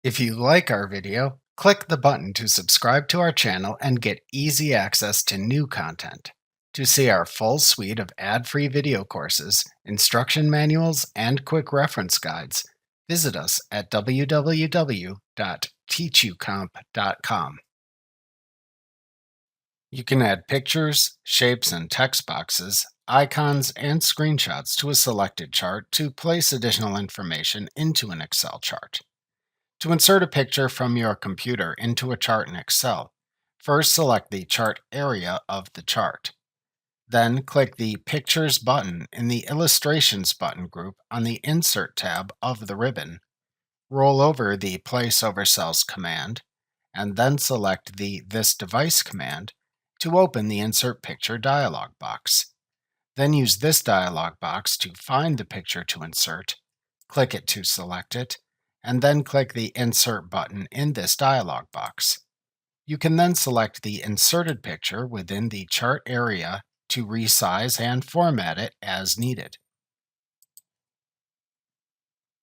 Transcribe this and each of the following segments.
If you like our video, click the button to subscribe to our channel and get easy access to new content. To see our full suite of ad-free video courses, instruction manuals, and quick reference guides, visit us at www.teachucomp.com. You can add pictures, shapes, and text boxes, icons, and screenshots to a selected chart to place additional information into an Excel chart. To insert a picture from your computer into a chart in Excel, first select the chart area of the chart. Then click the Pictures button in the Illustrations button group on the Insert tab of the ribbon. Roll over the Place Over Cells command, and then select the This Device command to open the Insert Picture dialog box. Then use this dialog box to find the picture to insert, click it to select it, and then click the Insert button in this dialog box. You can then select the inserted picture within the chart area to resize and format it as needed.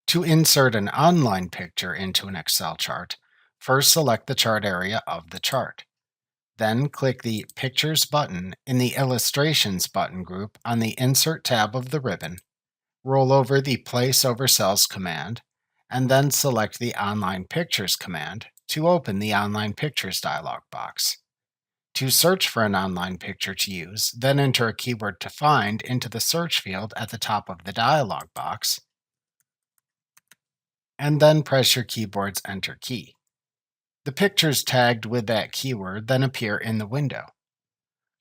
To insert an online picture into an Excel chart, first select the chart area of the chart. Then click the Pictures button in the Illustrations button group on the Insert tab of the ribbon, roll over the Place Over Cells command, and then select the Online Pictures command to open the Online Pictures dialog box. To search for an online picture to use, then enter a keyword to find into the search field at the top of the dialog box, and then press your keyboard's Enter key. The pictures tagged with that keyword then appear in the window.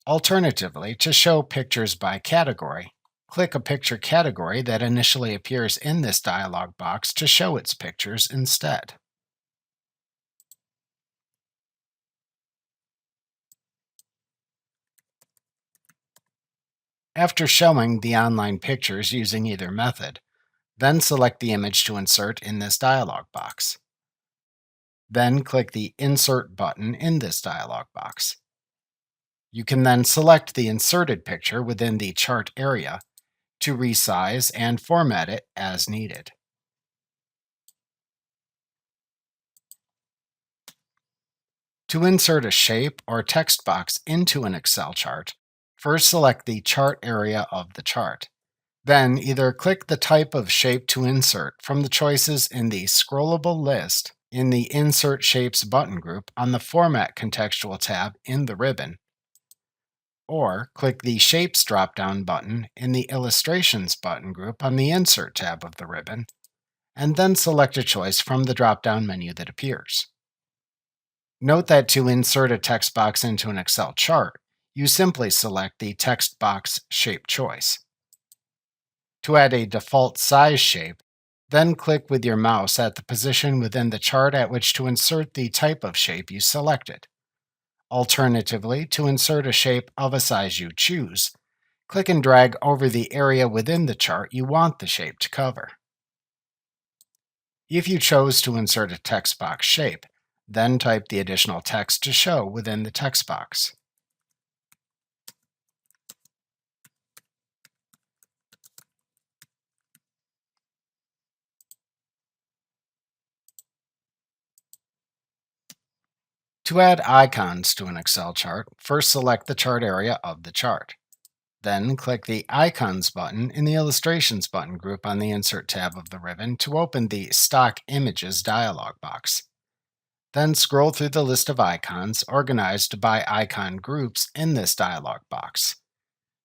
Alternatively, to show pictures by category, click a picture category that initially appears in this dialog box to show its pictures instead. After showing the online pictures using either method, then select the image to insert in this dialog box. Then click the Insert button in this dialog box. You can then select the inserted picture within the chart area to resize and format it as needed. To insert a shape or text box into an Excel chart, first select the chart area of the chart. Then either click the type of shape to insert from the choices in the scrollable list in the Insert Shapes button group on the Format Contextual tab in the ribbon, or click the Shapes drop-down button in the Illustrations button group on the Insert tab of the ribbon, and then select a choice from the drop-down menu that appears. Note that to insert a text box into an Excel chart, you simply select the text box shape choice. To add a default size shape, then click with your mouse at the position within the chart at which to insert the type of shape you selected. Alternatively, to insert a shape of a size you choose, click and drag over the area within the chart you want the shape to cover. If you chose to insert a text box shape, then type the additional text to show within the text box. To add icons to an Excel chart, first select the chart area of the chart. Then click the Icons button in the Illustrations button group on the Insert tab of the ribbon to open the Stock Images dialog box. Then scroll through the list of icons organized by icon groups in this dialog box.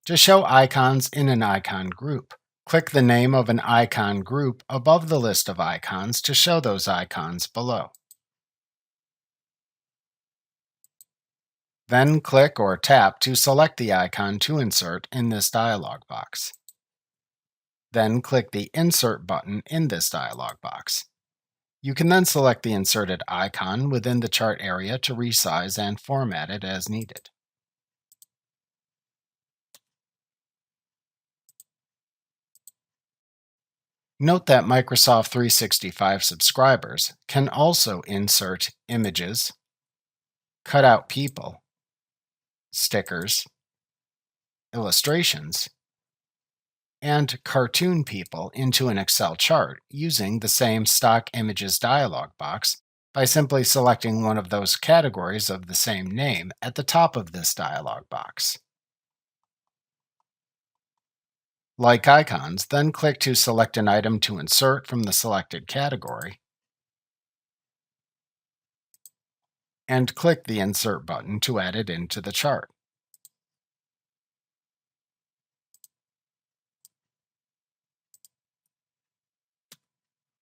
To show icons in an icon group, click the name of an icon group above the list of icons to show those icons below. Then click or tap to select the icon to insert in this dialog box. Then click the Insert button in this dialog box. You can then select the inserted icon within the chart area to resize and format it as needed. Note that Microsoft 365 subscribers can also insert images, cut out people, stickers, illustrations, and cartoon people into an Excel chart using the same Stock Images dialog box by simply selecting one of those categories of the same name at the top of this dialog box. Like icons, then click to select an item to insert from the selected category, and click the Insert button to add it into the chart.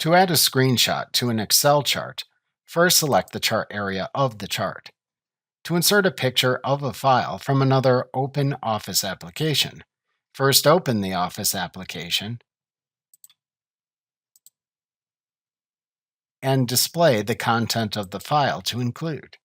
To add a screenshot to an Excel chart, first select the chart area of the chart. To insert a picture of a file from another open Office application, first open the Office application and display the content of the file to include.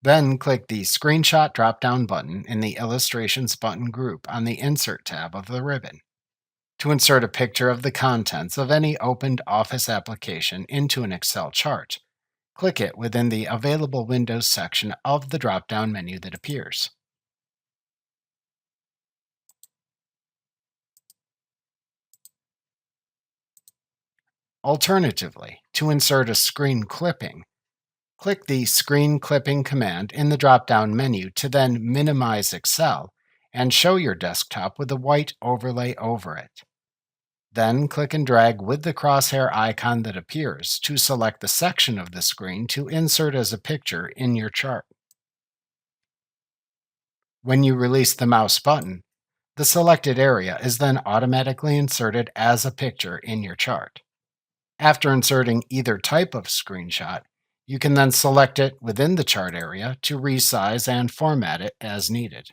Then click the Screenshot drop-down button in the Illustrations button group on the Insert tab of the ribbon. To insert a picture of the contents of any opened Office application into an Excel chart, click it within the Available Windows section of the drop-down menu that appears. Alternatively, to insert a screen clipping, click the Screen Clipping command in the drop-down menu to then minimize Excel and show your desktop with a white overlay over it. Then click and drag with the crosshair icon that appears to select the section of the screen to insert as a picture in your chart. When you release the mouse button, the selected area is then automatically inserted as a picture in your chart. After inserting either type of screenshot, you can then select it within the chart area to resize and format it as needed.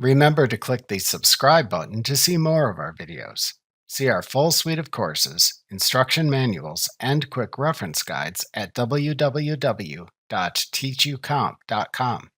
Remember to click the subscribe button to see more of our videos. See our full suite of courses, instruction manuals, and quick reference guides at www.teachucomp.com.